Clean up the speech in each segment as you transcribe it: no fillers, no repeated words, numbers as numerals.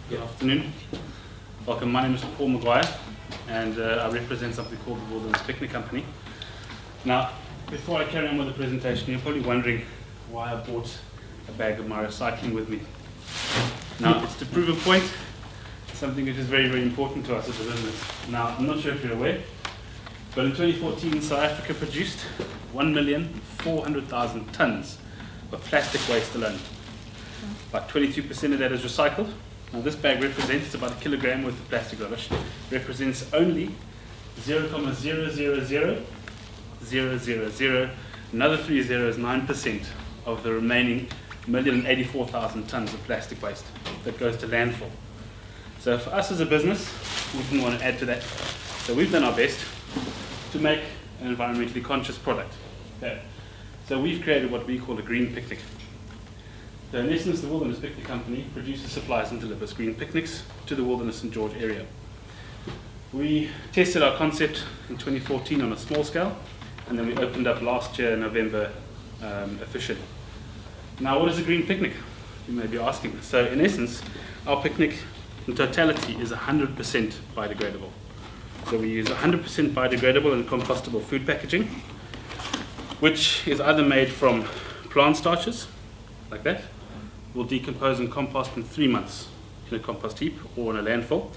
Good afternoon. Welcome. My name is Paul Maguire, and I represent something called the Wilderness Picnic Company. Now, before I carry on with the presentation, you're probably wondering why I bought a bag of my recycling with me. Now, it's to prove a point, something which is very, very important to us as a business. Now, I'm not sure if you're aware, but in 2014, South Africa produced 1,400,000 tons of plastic waste alone. About 22% of that is recycled. Now this bag represents about a kilogram worth of plastic rubbish. Represents only 0.0000000, another 3 zeros, 9% of the remaining 1,084,000 tons of plastic waste that goes to landfill. So for us as a business, we didn't want to add to that. So we've done our best to make an environmentally conscious product. Okay. So we've created what we call a green picnic. So in essence, the Wilderness Picnic Company produces, supplies and delivers green picnics to the Wilderness and George area. We tested our concept in 2014 on a small scale, and then we opened up last year in November officially. Now what is a green picnic? You may be asking. So in essence, our picnic in totality is 100% biodegradable. So we use 100% biodegradable and compostable food packaging, which is either made from plant starches, like that, will decompose and compost in 3 months in a compost heap or in a landfill,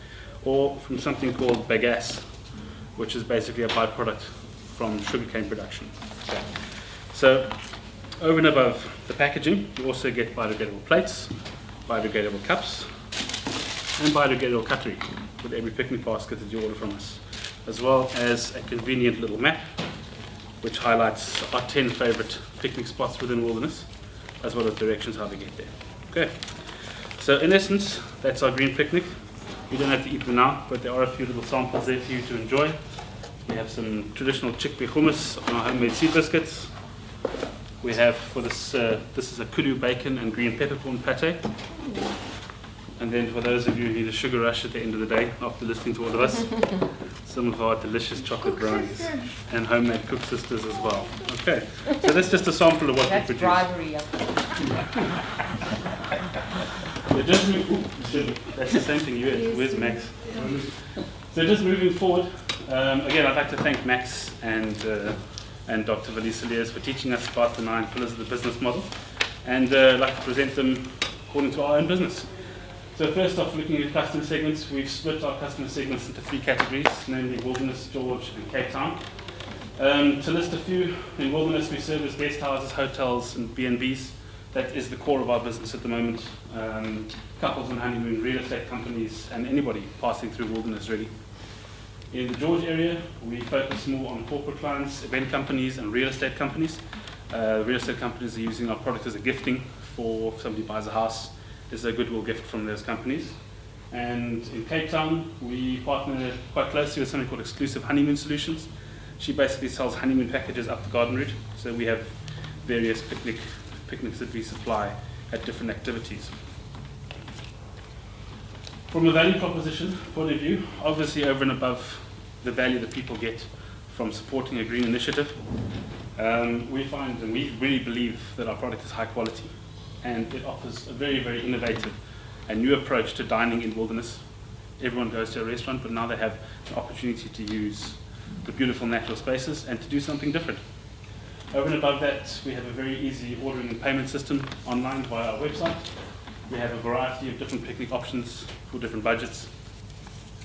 or from something called bagasse, which is basically a byproduct from sugarcane production. Okay. So over and above the packaging, you also get biodegradable plates, biodegradable cups, and biodegradable cutlery with every picnic basket that you order from us, as well as a convenient little map which highlights our 10 favorite picnic spots within Wilderness, as well as directions how to get there. Okay, so in essence, that's our green picnic. You don't have to eat them now, but there are a few little samples there for you to enjoy. We have some traditional chickpea hummus on our homemade seed biscuits. We have for this, this is a kudu bacon and green peppercorn pate. And then for those of you who need a sugar rush at the end of the day, after listening to all of us, some of our delicious chocolate brownies and homemade cook sisters as well. Okay, so that's just a sample of what we produce. Bribery. That's the same thing you had. Where's Max? So just moving forward, again, I'd like to thank Max and Dr. Valisiliers for teaching us about the 9 pillars of the business model, and I'd like to present them according to our own business. So first off, looking at customer segments, we've split our customer segments into 3 categories, namely Wilderness, George, and Cape Town. To list a few, in Wilderness we service guest houses, hotels, and B&Bs. That is the core of our business at the moment. Couples on honeymoon, real estate companies, and anybody passing through Wilderness really. In the George area, we focus more on corporate clients, event companies, and real estate companies. Real estate companies are using our product as a gifting for if somebody buys a house. Is a goodwill gift from those companies. And in Cape Town, we partner quite closely with something called Exclusive Honeymoon Solutions. She basically sells honeymoon packages up the garden route. So we have various picnics that we supply at different activities. From a value proposition point of view, obviously over and above the value that people get from supporting a green initiative, we find and we really believe that our product is high quality. And it offers a very, very innovative and new approach to dining in Wilderness. Everyone goes to a restaurant, but now they have an opportunity to use the beautiful natural spaces and to do something different. Over and above that, we have a very easy ordering and payment system online via our website. We have a variety of different picnic options for different budgets.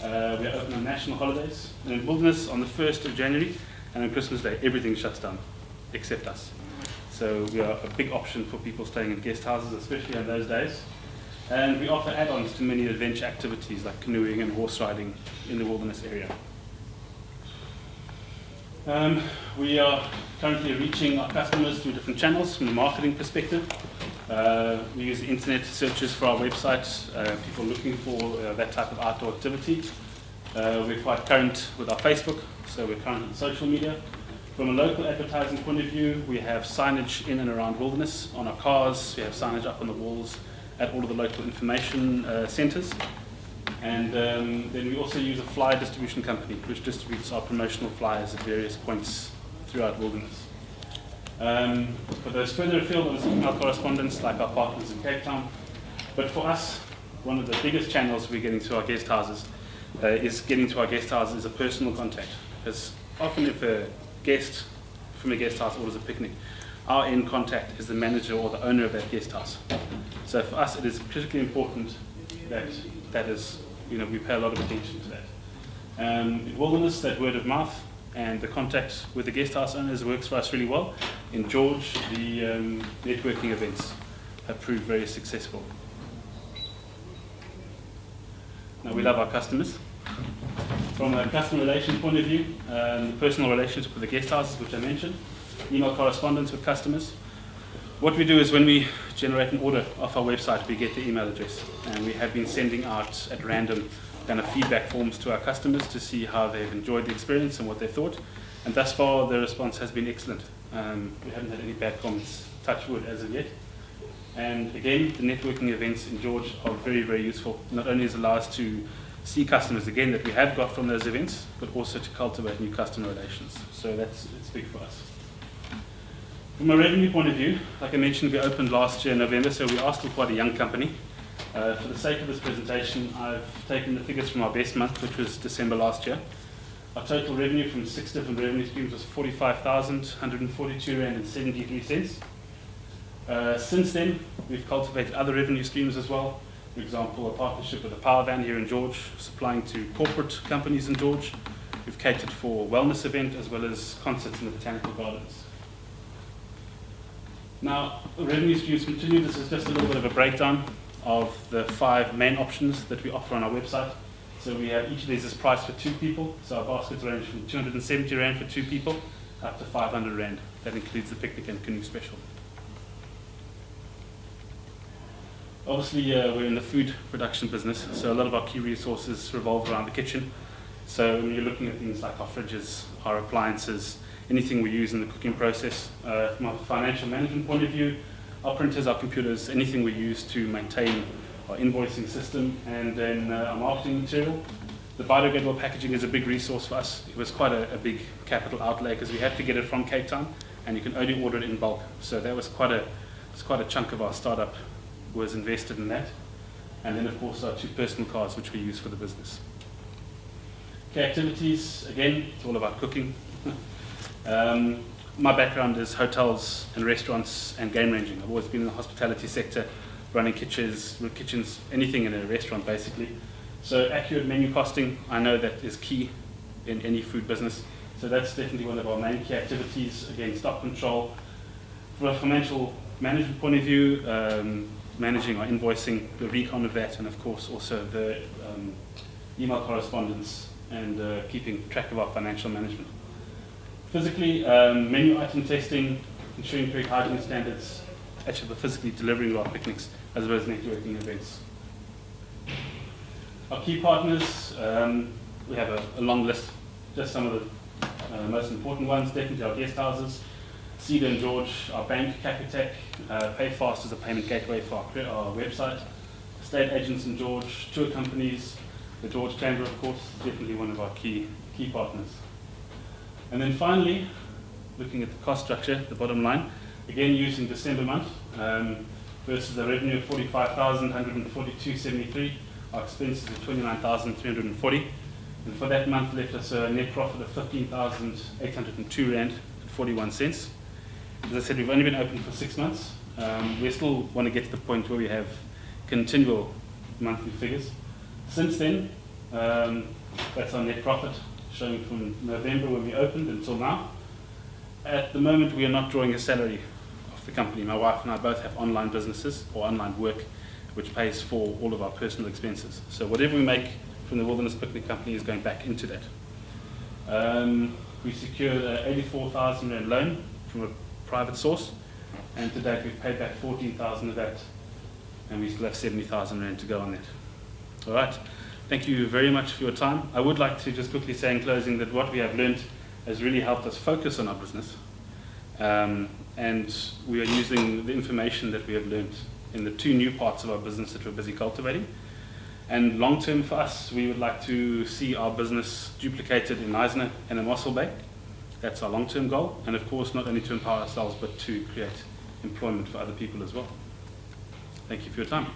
We are open on national holidays. And in Wilderness, on the 1st of January and on Christmas Day, everything shuts down, except us. So we are a big option for people staying in guest houses, especially on those days. And we offer add-ons to many adventure activities like canoeing and horse riding in the Wilderness area. We are currently reaching our customers through different channels from a marketing perspective. We use internet searches for our website, people looking for that type of outdoor activity. We're quite current with our Facebook, so we're current on social media. From a local advertising point of view, we have signage in and around Wilderness on our cars. We have signage up on the walls at all of the local information centres. And then we also use a flyer distribution company which distributes our promotional flyers at various points throughout Wilderness. For those further afield, there's email correspondence like our partners in Cape Town. But for us, one of the biggest channels we're getting to our guest houses is getting to our guest houses is a personal contact. Because often if a guest from a guest house orders a picnic, our end contact is the manager or the owner of that guest house. So for us, it is particularly important that is, we pay a lot of attention to that. In Wilderness, that word of mouth and the contact with the guest house owners works for us really well. In George, the networking events have proved very successful. Now, we love our customers. From a customer relation point of view, the personal relationship with the guest houses, which I mentioned, email correspondence with customers. What we do is when we generate an order off our website, we get the email address, and we have been sending out at random kind of feedback forms to our customers to see how they've enjoyed the experience and what they thought. And thus far, the response has been excellent. We haven't had any bad comments, touch wood, as of yet. And again, the networking events in George are very, very useful. Not only does it allow us to see customers again that we have got from those events, but also to cultivate new customer relations. So it's big for us. From a revenue point of view, like I mentioned, we opened last year in November, so we are still quite a young company. For the sake of this presentation, I've taken the figures from our best month, which was December last year. Our total revenue from 6 different revenue streams was 45,142 Rand and 73 cents. Since then, we've cultivated other revenue streams as well. For example, a partnership with a power van here in George, supplying to corporate companies in George. We've catered for a wellness event as well as concerts in the botanical gardens. Now, the revenue streams continue. This is just a little bit of a breakdown of the 5 main options that we offer on our website. So we have each of these is priced for 2 people. So our baskets range from 270 Rand for 2 people up to 500 Rand. That includes the picnic and canoe special. Obviously, we're in the food production business, so a lot of our key resources revolve around the kitchen. So when you're looking at things like our fridges, our appliances, anything we use in the cooking process. From a financial management point of view, our printers, our computers, anything we use to maintain our invoicing system, and then our marketing material. The biodegradable packaging is a big resource for us. It was quite a big capital outlay because we had to get it from Cape Town, and you can only order it in bulk. So that was quite a chunk of our startup was invested in that. And then, of course, our 2 personal cars, which we use for the business. Okay, activities, again, it's all about cooking. My background is hotels and restaurants and game ranging. I've always been in the hospitality sector, running kitchens, anything in a restaurant, basically. So accurate menu costing, I know that is key in any food business. So that's definitely one of our main key activities. Again, stock control. From a financial management point of view, managing our invoicing, the recon of that, and of course also the email correspondence and keeping track of our financial management. Physically, menu item testing, ensuring correct hygiene standards, actually the physically delivering our picnics as well as networking events. Our key partners, we have a long list, just some of the most important ones, definitely our guest houses, Cedar and George, our bank, Capitec, PayFast is a payment gateway for our website, estate agents in George, tour companies, the George Chamber, of course, definitely one of our key partners. And then finally, looking at the cost structure, the bottom line, again using December month versus a revenue of 45,142.73, our expenses are 29,340, and for that month left us a net profit of 15,802 Rand and 41 cents. As I said, we've only been open for 6 months. We still want to get to the point where we have continual monthly figures. Since then, that's our net profit, showing from November when we opened until now. At the moment, we are not drawing a salary off the company. My wife and I both have online businesses or online work, which pays for all of our personal expenses. So whatever we make from the Wilderness Picnic Company is going back into that. We secured an 84,000 Rand loan from a private source, and to date we've paid back 14,000 of that, and we still have 70,000 Rand to go on that. All right, thank you very much for your time. I would like to just quickly say in closing that what we have learned has really helped us focus on our business, and we are using the information that we have learned in the 2 new parts of our business that we're busy cultivating. And long term for us, we would like to see our business duplicated in Knysna and in Mossel Bay. That's our long term goal, and of course not only to empower ourselves but to create employment for other people as well. Thank you for your time.